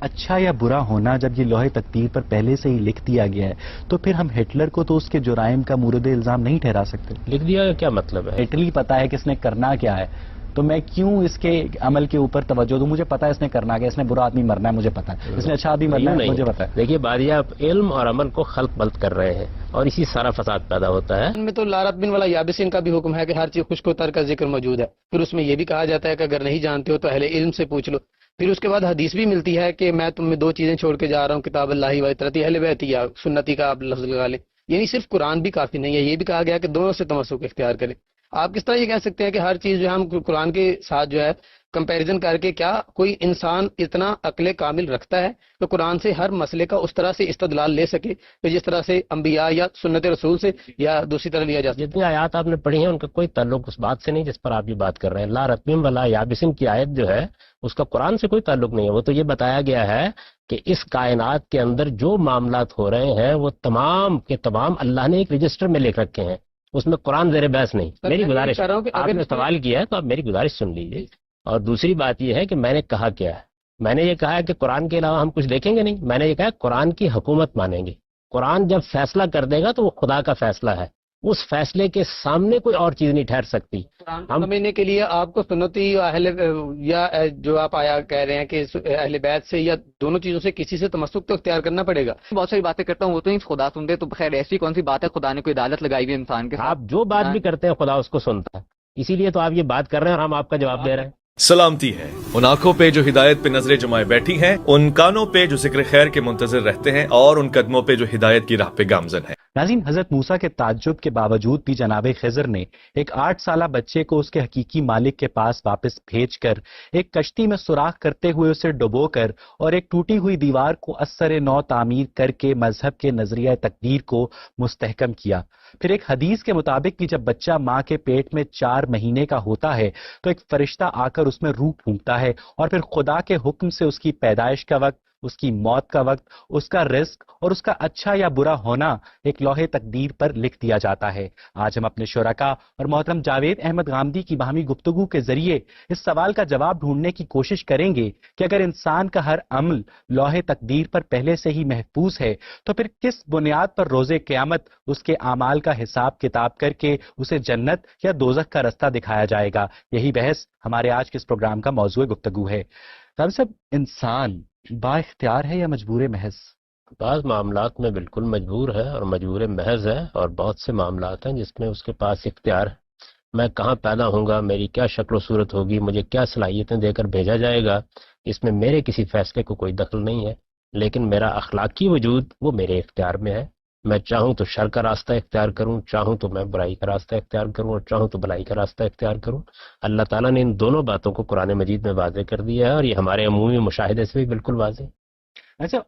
اچھا یا برا ہونا جب یہ لوح تقدیر پر پہلے سے ہی لکھ دیا گیا ہے تو پھر ہم ہٹلر کو تو اس کے جرائم کا مورد الزام نہیں ٹھہرا سکتے. لکھ دیا کا کیا مطلب ہے؟ اٹلی پتا ہے کہ اس نے کرنا کیا ہے تو میں کیوں اس کے عمل کے اوپر توجہ دوں؟ مجھے پتا ہے اس نے کرنا کیا، اس نے برا آدمی مرنا ہے مجھے پتا ہے، اس نے اچھا آدمی مرنا ہے مجھے پتا ہے. دیکھیے بادیہ، آپ علم اور عمل کو خلط بلط کر رہے ہیں اور اسی سارا فساد پیدا ہوتا ہے. ان میں تو لا رتبن والا یابسین کا بھی حکم ہے کہ ہر چیز خشک و تر کا ذکر موجود ہے. پھر اس میں یہ بھی کہا جاتا ہے کہ اگر نہیں جانتے ہو تو اہل علم سے پوچھ لو. پھر اس کے بعد حدیث بھی ملتی ہے کہ میں تم میں دو چیزیں چھوڑ کے جا رہا ہوں، کتاب اللہ و اطرتی اہل بیت یا سنتی کا آپ لفظ لگا لیں. یعنی صرف قرآن بھی کافی نہیں ہے، یہ بھی کہا گیا کہ دونوں سے تمسک اختیار کریں. آپ کس طرح یہ کہہ سکتے ہیں کہ ہر چیز جو ہے ہم قرآن کے ساتھ جو ہے کمپیریزن کر کے، کیا کوئی انسان اتنا عقل کامل رکھتا ہے کہ قرآن سے ہر مسئلے کا اس طرح سے استدلال لے سکے کہ جس طرح سے انبیاء یا سنت رسول سے یا دوسری طرح لیا جا سکے؟ جتنی آیات آپ نے پڑھی ہیں ان کا کوئی تعلق اس بات سے نہیں جس پر آپ یہ بات کر رہے ہیں. لا رتبم ولا یابسن کی آیت جو ہے اس کا قرآن سے کوئی تعلق نہیں ہے. وہ تو یہ بتایا گیا ہے کہ اس کائنات کے اندر جو معاملات ہو رہے ہیں وہ تمام کے تمام اللہ نے ایک رجسٹر میں لکھ رکھے ہیں، اس میں قرآن زیر بحث نہیں. میری گزارش، آپ نے سوال کیا ہے تو آپ میری گزارش سن لیجیے. اور دوسری بات یہ ہے کہ میں نے کہا کیا ہے. میں نے یہ کہا ہے کہ قرآن کے علاوہ ہم کچھ دیکھیں گے نہیں. میں نے یہ کہا قرآن کی حکومت مانیں گے. قرآن جب فیصلہ کر دے گا تو وہ خدا کا فیصلہ ہے، اس فیصلے کے سامنے کوئی اور چیز نہیں ٹھہر سکتی. ہم سمجھنے کے لیے آپ کو سنتی یا جو آپ آیا کہہ رہے ہیں کہ اہل بیت سے یا دونوں چیزوں سے کسی سے تمسک تو اختیار کرنا پڑے گا. بہت ساری باتیں کرتا ہوں وہ تو نہیں خدا سنتے، تو خیر ایسی کون سی بات ہے خدا نے کوئی عدالت لگائی ہوئی انسان کے ساتھ؟ آپ جو بات بھی کرتے ہیں خدا اس کو سنتا ہے، اسی لیے تو آپ یہ بات کر رہے ہیں اور ہم آپ کا جواب دے رہے ہیں. سلامتی ہے ان آنکھوں پہ جو ہدایت پہ نظریں جمائے بیٹھی ہیں، ان کانوں پہ جو ذکر خیر کے منتظر رہتے ہیں، اور ان قدموں پہ جو ہدایت کی راہ پہ گامزن ہیں. ناظرین، حضرت موسیٰ کے تعجب کے باوجود بھی جناب خضر نے ایک 8 سالہ بچے کو اس کے حقیقی مالک کے پاس واپس بھیج کر ایک کشتی میں سوراخ کرتے ہوئے اسے ڈبو کر اور ایک ٹوٹی ہوئی دیوار کو ازسر نو تعمیر کر کے مذہب کے نظریہ تقدیر کو مستحکم کیا. پھر ایک حدیث کے مطابق کہ جب بچہ ماں کے پیٹ میں 4 مہینے کا ہوتا ہے تو ایک فرشتہ آ کر اس میں روح پھونکتا ہے اور پھر خدا کے حکم سے اس کی پیدائش کا وقت، اس کی موت کا وقت، اس کا رزق اور اس کا اچھا یا برا ہونا ایک لوح تقدیر پر لکھ دیا جاتا ہے. آج ہم اپنے شرکاء اور محترم جاوید احمد غامدی کی باہمی گفتگو کے ذریعے اس سوال کا جواب ڈھونڈنے کی کوشش کریں گے کہ اگر انسان کا ہر عمل لوح تقدیر پر پہلے سے ہی محفوظ ہے تو پھر کس بنیاد پر روز قیامت اس کے اعمال کا حساب کتاب کر کے اسے جنت یا دوزخ کا رستہ دکھایا جائے گا؟ یہی بحث ہمارے آج کے اس پروگرام کا موضوع گفتگو ہے. صاحب، انسان با اختیار ہے یا مجبور محض؟ بعض معاملات میں بالکل مجبور ہے اور مجبور محض ہے، اور بہت سے معاملات ہیں جس میں اس کے پاس اختیار ہے. میں کہاں پیدا ہوں گا، میری کیا شکل و صورت ہوگی، مجھے کیا صلاحیتیں دے کر بھیجا جائے گا، اس میں میرے کسی فیصلے کو کوئی دخل نہیں ہے. لیکن میرا اخلاقی وجود وہ میرے اختیار میں ہے. میں چاہوں تو شر کا راستہ اختیار کروں، چاہوں تو میں برائی کا راستہ اختیار کروں، اور چاہوں تو بھلائی کا راستہ اختیار کروں. اللہ تعالیٰ نے ان دونوں باتوں کو قرآن مجید میں واضح کر دیا ہے، اور یہ ہمارے عمومی مشاہدے سے بھی بالکل واضح ہے.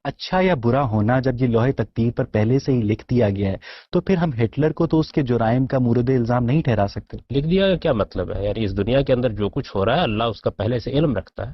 اچھا یا برا ہونا جب یہ لوح تقدیر پر پہلے سے ہی لکھ دیا گیا ہے تو پھر ہم ہٹلر کو تو اس کے جرائم کا مورد الزام نہیں ٹھہرا سکتے. لکھ دیا کا کیا مطلب ہے؟ یعنی اس دنیا کے اندر جو کچھ ہو رہا ہے اللہ اس کا پہلے سے علم رکھتا ہے.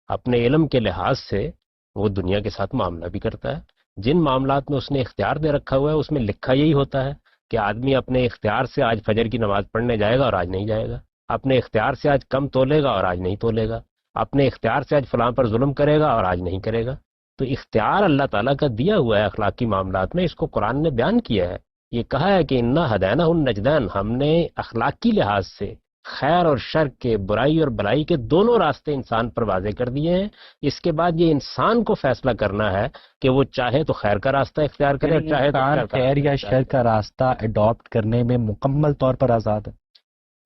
اپنے علم کے لحاظ سے وہ دنیا کے ساتھ معاملہ بھی کرتا ہے. جن معاملات میں اس نے اختیار دے رکھا ہوا ہے اس میں لکھا یہی ہوتا ہے کہ آدمی اپنے اختیار سے آج فجر کی نماز پڑھنے جائے گا اور آج نہیں جائے گا، اپنے اختیار سے آج کم تولے گا اور آج نہیں تولے گا، اپنے اختیار سے آج فلاں پر ظلم کرے گا اور آج نہیں کرے گا. تو اختیار اللہ تعالیٰ کا دیا ہوا ہے اخلاقی معاملات میں. اس کو قرآن نے بیان کیا ہے. یہ کہا ہے کہ انا ہدینہ النجدین، ہم نے اخلاقی لحاظ سے خیر اور شر کے، برائی اور بلائی کے دونوں راستے انسان پر واضح کر دیے ہیں. اس کے بعد یہ انسان کو فیصلہ کرنا ہے کہ وہ چاہے تو خیر کا راستہ اختیار کرے اور چاہے تو خیر یا شر کا راستہ اڈاپٹ کرنے میں مکمل طور پر آزاد ہے.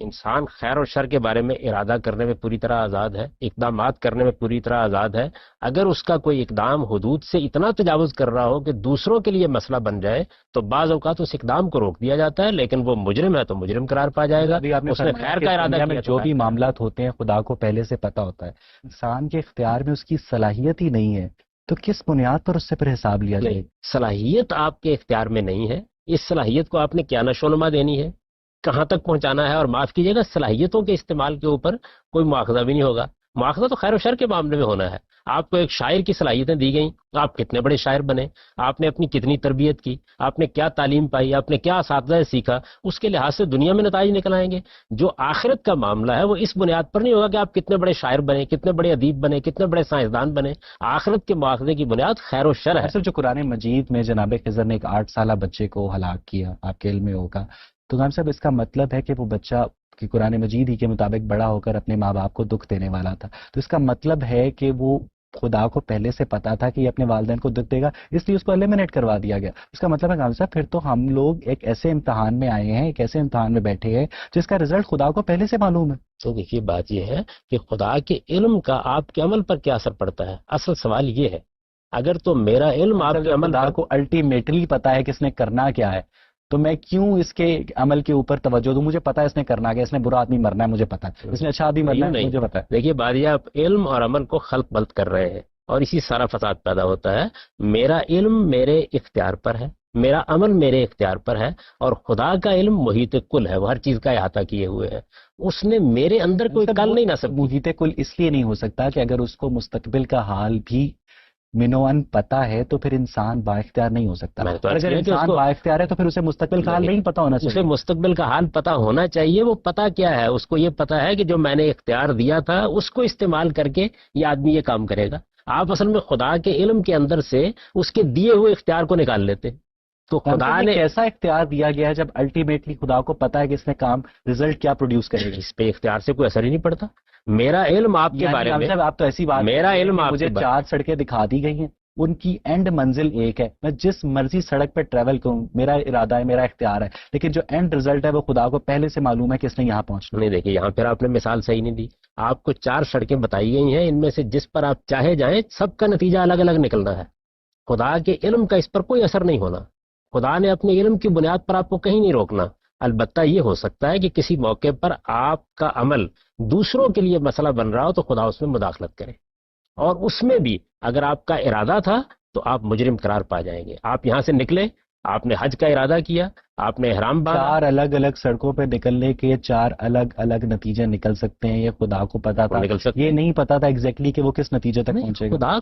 انسان خیر اور شر کے بارے میں ارادہ کرنے میں پوری طرح آزاد ہے، اقدامات کرنے میں پوری طرح آزاد ہے. اگر اس کا کوئی اقدام حدود سے اتنا تجاوز کر رہا ہو کہ دوسروں کے لیے مسئلہ بن جائے تو بعض اوقات اس اقدام کو روک دیا جاتا ہے، لیکن وہ مجرم ہے تو مجرم قرار پا جائے گا. اس نے خیر کا ارادہ کیا، جو بھی معاملات ہوتے ہیں خدا کو پہلے سے پتا ہوتا ہے. انسان کے اختیار میں اس کی صلاحیت ہی نہیں ہے تو کس بنیاد پر اس سے پھر حساب لیا جائے؟ صلاحیت آپ کے اختیار میں نہیں ہے. اس صلاحیت کو آپ نے کیا نشو و نما دینی ہے، کہاں تک پہنچانا ہے. اور معاف کیجیے گا، صلاحیتوں کے استعمال کے اوپر کوئی مواخذہ بھی نہیں ہوگا. مواخذہ تو خیر و شر کے معاملے میں ہونا ہے. آپ کو ایک شاعر کی صلاحیتیں دی گئیں، آپ کتنے بڑے شاعر بنے، آپ نے اپنی کتنی تربیت کی، آپ نے کیا تعلیم پائی، آپ نے کیا اساتذہ سیکھا، اس کے لحاظ سے دنیا میں نتائج نکل آئیں گے. جو آخرت کا معاملہ ہے وہ اس بنیاد پر نہیں ہوگا کہ آپ کتنے بڑے شاعر بنے، کتنے بڑے ادیب بنے، کتنے بڑے سائنسدان بنے. آخرت کے مواخذے کی بنیاد خیر و شر ہے. جو قرآن مجید میں جناب خضر نے ایک 8 سالہ بچے کو ہلاک کیا، آپ کے علم میں ہوگا، تو غالب صاحب اس کا مطلب ہے کہ وہ بچہ کہ قرآن مجید ہی کے مطابق بڑا ہو کر اپنے ماں باپ کو دکھ دینے والا تھا، تو اس کا مطلب ہے کہ وہ خدا کو پہلے سے پتا تھا کہ یہ اپنے والدین کو دکھ دے گا، اس لیے اس کو ایلیمنیٹ کروا دیا گیا. اس کا مطلب ہے غالب صاحب پھر تو ہم لوگ ایک ایسے امتحان میں آئے ہیں، ایک ایسے امتحان میں بیٹھے ہیں جس کا رزلٹ خدا کو پہلے سے معلوم ہے. تو دیکھیے بات یہ ہے کہ خدا کے علم کا آپ کے عمل پر کیا اثر پڑتا ہے. اصل سوال یہ ہے، اگر تو میرا علم آپ کے عمل خدا کو الٹیمیٹلی پتا ہے کہ اس نے کرنا کیا ہے، تو میں کیوں اس کے عمل کے اوپر توجہ دوں؟ مجھے پتا ہے اس نے کرنا کیا، اس نے برا آدمی مرنا ہے مجھے پتا ہے، اس نے اچھا آدمی مرنا ہے مجھے پتا ہے. دیکھیے بات آپ علم اور عمل کو خلط بلط کر رہے ہیں اور اسی سارا فساد پیدا ہوتا ہے. میرا علم میرے اختیار پر ہے، میرا عمل میرے اختیار پر ہے، اور خدا کا علم محیط کل ہے، وہ ہر چیز کا احاطہ کیے ہوئے ہے. اس نے میرے اندر کوئی کل نہیں نصب. محیط کل اس لیے نہیں ہو سکتا کہ اگر اس کو مستقبل کا حال بھی منوان پتا ہے تو پھر انسان با اختیار نہیں ہو سکتا. اگر انسان با اختیار ہے تو پھر اسے مستقبل کا حال نہیں پتا ہونا چاہیے. اسے مستقبل کا حال پتا ہونا چاہیے. وہ پتا کیا ہے؟ اس کو یہ پتا ہے کہ جو میں نے اختیار دیا تھا اس کو استعمال کر کے یہ آدمی یہ کام کرے گا. آپ اصل میں خدا کے علم کے اندر سے اس کے دیے ہوئے اختیار کو نکال لیتے. تو خدا نے ایسا اختیار دیا گیا ہے جب الٹیمیٹلی خدا کو پتا ہے کہ اس نے کام رزلٹ کیا پروڈیوس کرے گا. اس پہ اختیار سے کوئی اثر ہی نہیں پڑتا. میرا علم آپ کے بارے میں، آپ تو ایسی بات، میرا علم مجھے 4 سڑکیں دکھا دی گئی ہیں، ان کی اینڈ منزل ایک ہے، میں جس مرضی سڑک پہ ٹریول کروں، میرا ارادہ ہے، میرا اختیار ہے، لیکن جو اینڈ رزلٹ ہے وہ خدا کو پہلے سے معلوم ہے کہ اس نے یہاں پہنچنا. نہیں دیکھیے یہاں پھر آپ نے مثال صحیح نہیں دی. آپ کو 4 سڑکیں بتائی گئی ہیں، ان میں سے جس پر آپ چاہے جائیں سب کا نتیجہ الگ الگ نکلنا ہے. خدا کے علم کا اس پر کوئی اثر نہیں ہونا. خدا نے اپنے علم کی بنیاد پر آپ کو کہیں نہیں روکنا. البتہ یہ ہو سکتا ہے کہ کسی موقع پر آپ کا عمل دوسروں کے لیے مسئلہ بن رہا ہو تو خدا اس میں مداخلت کرے، اور اس میں بھی اگر آپ کا ارادہ تھا تو آپ مجرم قرار پا جائیں گے. آپ یہاں سے نکلے، آپ نے حج کا ارادہ کیا، آپ نے احرام باندھا. 4 الگ الگ سڑکوں پہ نکلنے کے 4 الگ الگ نتیجے نکل سکتے ہیں. یہ خدا کو پتا تھا، یہ نہیں پتا تھا ایگزیکٹلی کہ وہ کس نتیجے تک پہنچے گا.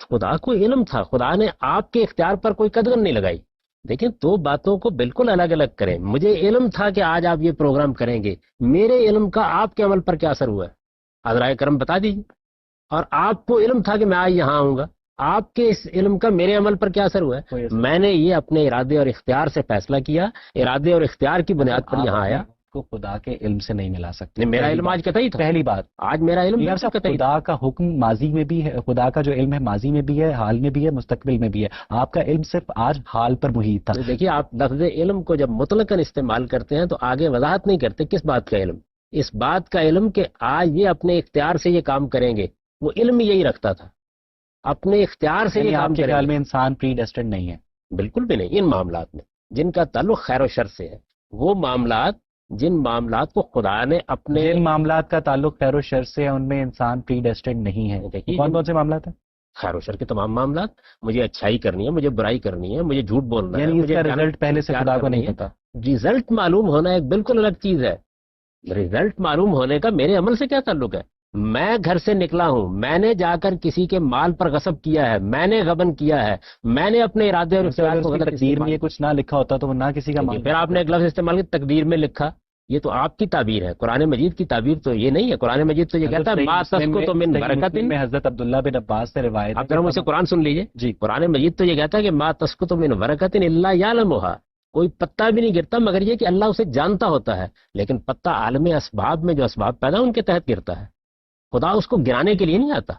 خدا کو علم تھا. خدا نے آپ کے اختیار پر کوئی قدغن نہیں لگائی. دیکھیں 2 باتوں کو بالکل الگ الگ کریں. مجھے علم تھا کہ آج آپ یہ پروگرام کریں گے، میرے علم کا آپ کے عمل پر کیا اثر ہوا ہے حضرائے کرم بتا دیجیے. اور آپ کو علم تھا کہ میں آج یہاں آؤں گا، آپ کے اس علم کا میرے عمل پر کیا اثر ہوا ہے؟ میں نے یہ اپنے ارادے اور اختیار سے فیصلہ کیا، ارادے اور اختیار کی بنیاد پر یہاں آیا. کو خدا کے علم سے نہیں ملا سکتے. میرا علم آج قطعی تھا. پہلی بات، آج میرا علم خدا کا حکم ماضی میں بھی ہے، خدا کا جو علم ہے ماضی میں بھی ہے، حال میں بھی ہے، مستقبل میں بھی ہے. آپ کا علم صرف آج حال پر محیط تھا. دیکھیے آپ لفظ علم کو جب مطلقاً استعمال کرتے ہیں تو آگے وضاحت نہیں کرتے کس بات کا علم. اس بات کا علم کہ آج یہ اپنے اختیار سے یہ کام کریں گے. وہ علم یہی رکھتا تھا، اپنے اختیار سے یہ کام. کے خیال میں انسان پری ڈیسٹنڈ نہیں ہے؟ بالکل بھی نہیں. ان معاملات میں جن کا تعلق خیر و شر سے ہے، وہ معاملات، جن معاملات کو خدا نے اپنے، جن معاملات کا تعلق خیر و شر سے ہے ان میں انسان پری ڈیسٹنڈ نہیں ہے. کون سے معاملات ہیں؟ خیر و شر کے تمام معاملات. مجھے اچھائی کرنی ہے، مجھے برائی کرنی ہے، مجھے جھوٹ بولنا ہے، مجھے رزلٹ پہلے سے خدا کو نہیں پتا. رزلٹ معلوم ہونا ایک بالکل الگ چیز ہے. رزلٹ معلوم ہونے کا میرے عمل سے کیا تعلق ہے؟ میں گھر سے نکلا ہوں، میں نے جا کر کسی کے مال پر غصب کیا ہے، میں نے غبن کیا ہے، میں نے اپنے ارادے اور اختیار کو غلط. تقدیر میں یہ کچھ نہ لکھا ہوتا تو وہ نہ کسی کا مال. پھر آپ نے ایک لفظ استعمال کیا تقدیر میں لکھا. یہ تو آپ کی تعبیر ہے. قرآن مجید کی تعبیر تو یہ نہیں ہے. قرآن مجید تو یہ کہتا ہے ما تسقط من برکۃ. میں حضرت عبداللہ بن عباس سے روایت ہے. آپ ذرا مجھ سے قرآن سن لیجئے جی. قرآن مجید تو یہ کہتا ہے کہ ما تسقط من برکۃ الا یعلمها. کوئی پتا بھی نہیں گرتا مگر یہ کہ اللہ اسے جانتا ہوتا ہے. لیکن پتا عالم اسباب میں جو اسباب پیدا ان کے تحت گرتا ہے. خدا اس کو گرانے کے لیے نہیں آتا.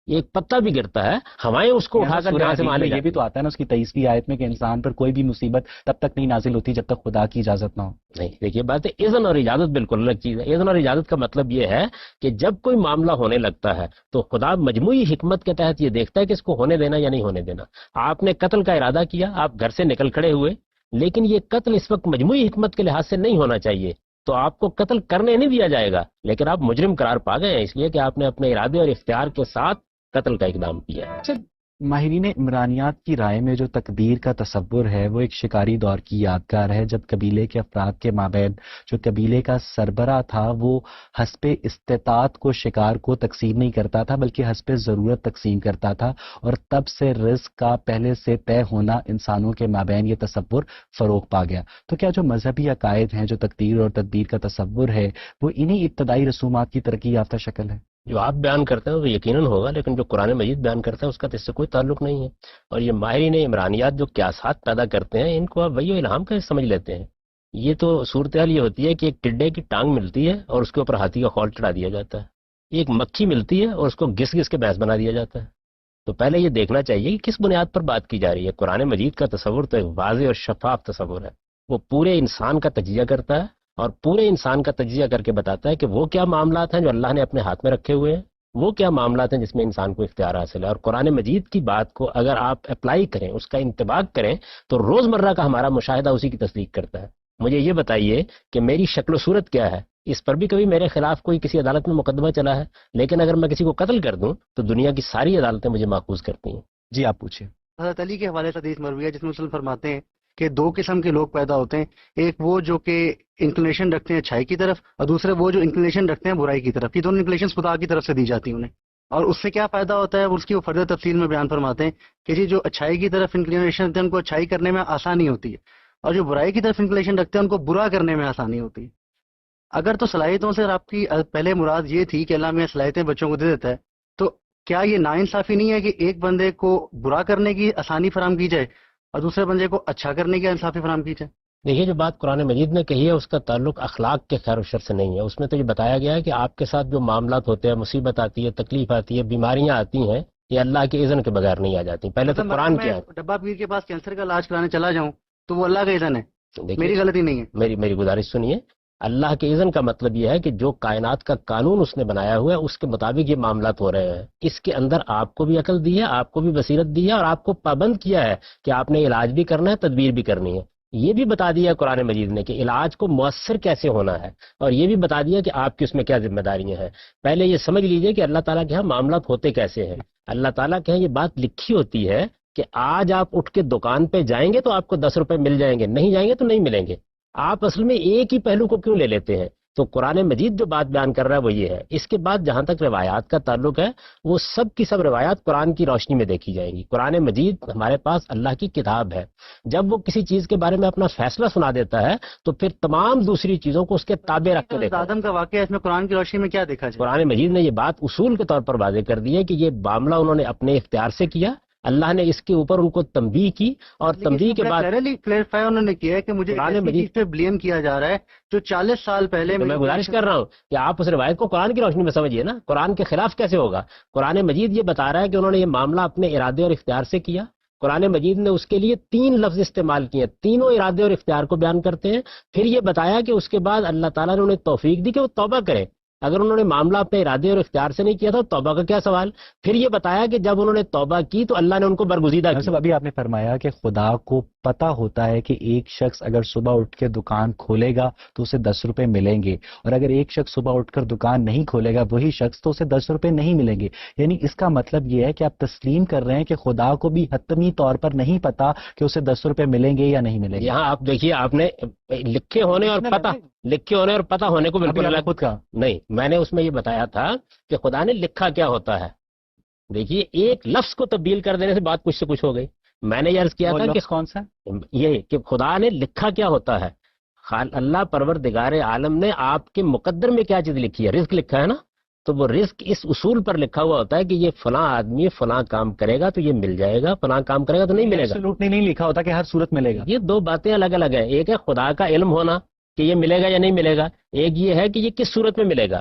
ایک پتا بھی گرتا ہے، ہوائیں اس کو اٹھا کر جہاں سے مانے. یہ بھی تو آتا ہے نا اس کی 23ویں آیت میں کہ انسان پر کوئی بھی مصیبت تب تک نہیں نازل ہوتی جب تک خدا کی اجازت نہ ہو. نہیں دیکھیے بات ہے، اذن اور اجازت بالکل الگ چیز ہے. اذن اور اجازت کا مطلب یہ ہے کہ جب کوئی معاملہ ہونے لگتا ہے تو خدا مجموعی حکمت کے تحت یہ دیکھتا ہے کہ اس کو ہونے دینا یا نہیں ہونے دینا. آپ نے قتل کا ارادہ کیا، آپ گھر سے نکل کھڑے ہوئے، لیکن یہ قتل اس وقت مجموعی حکمت کے لحاظ سے نہیں ہونا چاہیے، تو آپ کو قتل کرنے نہیں دیا جائے گا. لیکن آپ مجرم قرار پا گئے ہیں اس لیے کہ آپ نے اپنے ارادے اور اختیار کے ساتھ قتل کا اقدام کیا. ماہرین عمرانیات کی رائے میں جو تقدیر کا تصور ہے وہ ایک شکاری دور کی یادگار ہے، جب قبیلے کے افراد کے مابین جو قبیلے کا سربراہ تھا وہ حسب استطاعت کو شکار کو تقسیم نہیں کرتا تھا بلکہ حسب ضرورت تقسیم کرتا تھا، اور تب سے رزق کا پہلے سے طے ہونا انسانوں کے مابین یہ تصور فروغ پا گیا۔ تو کیا جو مذہبی عقائد ہیں، جو تقدیر اور تدبیر کا تصور ہے، وہ انہی ابتدائی رسومات کی ترقی یافتہ شکل ہے؟ جو آپ بیان کرتے ہیں وہ یقیناً ہوگا، لیکن جو قرآن مجید بیان کرتا ہے اس کا تو اس سے کوئی تعلق نہیں ہے۔ اور یہ ماہرین عمرانیات جو قیاسات پیدا کرتے ہیں ان کو آپ وحی و الہام کا سمجھ لیتے ہیں۔ یہ تو صورتحال یہ ہوتی ہے کہ ایک ٹڈے کی ٹانگ ملتی ہے اور اس کے اوپر ہاتھی کا خول چڑھا دیا جاتا ہے، ایک مکھی ملتی ہے اور اس کو گھس گھس کے بھینس بنا دیا جاتا ہے۔ تو پہلے یہ دیکھنا چاہیے کہ کس بنیاد پر بات کی جا رہی ہے۔ قرآن مجید کا تصور تو ایک واضح اور شفاف تصور ہے، وہ پورے انسان کا تجزیہ کرتا ہے اور پورے انسان کا تجزیہ کر کے بتاتا ہے کہ وہ کیا معاملات ہیں جو اللہ نے اپنے ہاتھ میں رکھے ہوئے ہیں، وہ کیا معاملات ہیں جس میں انسان کو اختیار حاصل ہے۔ اور قرآن مجید کی بات کو اگر آپ اپلائی کریں، اس کا انطباق کریں، تو روزمرہ کا ہمارا مشاہدہ اسی کی تصدیق کرتا ہے۔ مجھے یہ بتائیے کہ میری شکل و صورت کیا ہے، اس پر بھی کبھی میرے خلاف کوئی کسی عدالت میں مقدمہ چلا ہے؟ لیکن اگر میں کسی کو قتل کر دوں تو دنیا کی ساری عدالتیں مجھے ماخوذ کرتی ہیں۔ جی آپ پوچھیں۔ حضرت علی کے حوالے سے حدیث مروی ہے جس میں وسلم فرماتے ہیں کہ دو قسم کے لوگ پیدا ہوتے ہیں، ایک وہ جو کہ انکلینیشن رکھتے ہیں اچھائی کی طرف، اور دوسرے وہ جو انکلینیشن رکھتے ہیں برائی کی طرف۔ یہ دونوں انکلینیشن خدا کی طرف سے دی جاتی ہیں انہیں، اور اس سے کیا فائدہ ہوتا ہے اس کی وہ فردر تفصیل میں بیان فرماتے ہیں کہ جی جو اچھائی کی طرف انکلینیشن رکھتے ہیں ان کو اچھائی کرنے میں آسانی ہوتی ہے، اور جو برائی کی طرف انکلینیشن رکھتے ہیں ان کو برا کرنے میں آسانی ہوتی ہے۔ اگر تو صلاحیتوں سے آپ کی پہلے مراد یہ تھی کہ اللہ میں صلاحیتیں بچوں کو دے دیتا ہے، تو کیا یہ ناانصافی نہیں ہے کہ ایک بندے کو برا کرنے کی آسانی فراہم کی جائے اور دوسرے بندے کو اچھا کرنے کی انصافی فراہم کی جائے؟ دیکھیے، جو بات قرآن مجید نے کہی ہے اس کا تعلق اخلاق کے خیر و شر سے نہیں ہے۔ اس میں تو یہ بتایا گیا ہے کہ آپ کے ساتھ جو معاملات ہوتے ہیں، مصیبت آتی ہے، تکلیف آتی ہے، بیماریاں آتی ہیں، یہ اللہ کے اذن کے بغیر نہیں آ جاتی۔ پہلے تو قرآن کیا ہے، ڈبہ پیر کے پاس کینسر کا علاج کرانے چلا جاؤں تو وہ اللہ کا اذن ہے، دیکھیے میری غلطی نہیں ہے۔ میری گزارش سنیے۔ اللہ کے اذن کا مطلب یہ ہے کہ جو کائنات کا قانون اس نے بنایا ہوا ہے اس کے مطابق یہ معاملات ہو رہے ہیں۔ اس کے اندر آپ کو بھی عقل دی ہے، آپ کو بھی بصیرت دی ہے، اور آپ کو پابند کیا ہے کہ آپ نے علاج بھی کرنا ہے، تدبیر بھی کرنی ہے۔ یہ بھی بتا دیا قرآن مجید نے کہ علاج کو مؤثر کیسے ہونا ہے، اور یہ بھی بتا دیا کہ آپ کی اس میں کیا ذمہ داریاں ہیں۔ پہلے یہ سمجھ لیجئے کہ اللہ تعالیٰ کے ہاں معاملات ہوتے کیسے ہیں۔ اللہ تعالیٰ کے ہاں یہ بات لکھی ہوتی ہے کہ آج آپ اٹھ کے دکان پہ جائیں گے تو آپ کو 10 روپے مل جائیں گے، نہیں جائیں گے تو نہیں ملیں گے۔ آپ اصل میں ایک ہی پہلو کو کیوں لے لیتے ہیں؟ تو قرآن مجید جو بات بیان کر رہا ہے وہ یہ ہے۔ اس کے بعد جہاں تک روایات کا تعلق ہے، وہ سب کی سب روایات قرآن کی روشنی میں دیکھی جائیں گی۔ قرآن مجید ہمارے پاس اللہ کی کتاب ہے، جب وہ کسی چیز کے بارے میں اپنا فیصلہ سنا دیتا ہے تو پھر تمام دوسری چیزوں کو اس کے تابع رکھ کے دیکھا۔ آدم کا واقعہ اس میں قرآن کی روشنی میں کیا دیکھا جائے؟ قرآن مجید نے یہ بات اصول کے طور پر واضح کر دی ہے کہ یہ معاملہ انہوں نے اپنے اختیار سے کیا، اللہ نے اس کے اوپر ان کو تنبیہ کی، اور تنبیہ کے بعد کلیئرفائی انہوں نے کیا ہے کہ مجھے قرآن ایسی مجید چیز پہ بلیم کیا جا رہا ہے جو 40 سال پہلے تو میں گزارش کر رہا ہوں کہ آپ اس روایت کو قرآن کی روشنی میں سمجھیے نا، قرآن کے خلاف کیسے ہوگا؟ قرآن مجید یہ بتا رہا ہے کہ انہوں نے یہ معاملہ اپنے ارادے اور اختیار سے کیا۔ قرآن مجید نے اس کے لیے 3 لفظ استعمال کیے، تینوں ارادے اور اختیار کو بیان کرتے ہیں۔ پھر یہ بتایا کہ اس کے بعد اللہ تعالیٰ نے انہیں توفیق دی کہ وہ توبہ کریں۔ اگر انہوں نے معاملہ اپنے ارادے اور اختیار سے نہیں کیا تھا، توبہ کا کیا سوال؟ پھر یہ بتایا کہ جب انہوں نے توبہ کی تو اللہ نے ان کو برگزیدہ کیا۔ ابھی آپ نے فرمایا کہ خدا کو پتا ہوتا ہے کہ ایک شخص اگر صبح اٹھ کے دکان کھولے گا تو اسے 10 روپے ملیں گے، اور اگر ایک شخص صبح اٹھ کر دکان نہیں کھولے گا وہی شخص تو اسے 10 روپے نہیں ملیں گے۔ یعنی اس کا مطلب یہ ہے کہ آپ تسلیم کر رہے ہیں کہ خدا کو بھی حتمی طور پر نہیں پتا کہ اسے 10 روپے ملیں گے یا نہیں ملیں گے۔ یہاں آپ دیکھیے، آپ نے لکھے ہونے اور پتہ ہونے کو بالکل الگ خود کا نہیں، میں نے اس میں یہ بتایا تھا کہ خدا نے لکھا کیا ہوتا ہے۔ دیکھیے، ایک لفظ کو تبدیل کر دینے سے بات کچھ سے کچھ ہو گئی۔ میں نے یہ عرض کیا تھا کہ کون سا یہ کہ خدا نے لکھا کیا ہوتا ہے۔ اللہ پروردگار عالم نے آپ کے مقدر میں کیا چیز لکھی ہے؟ رزق لکھا ہے نا، تو وہ رزق اس اصول پر لکھا ہوا ہوتا ہے کہ یہ فلاں آدمی فلاں کام کرے گا تو یہ مل جائے گا، فلاں کام کرے گا تو نہیں ملے گا۔ ایبسولوٹلی نہیں لکھا ہوتا کہ ہر صورت ملے گا۔ یہ 2 باتیں الگ الگ ہیں۔ ایک ہے خدا کا علم ہونا کہ یہ ملے گا یا نہیں ملے گا، ایک یہ ہے کہ یہ کس صورت میں ملے گا۔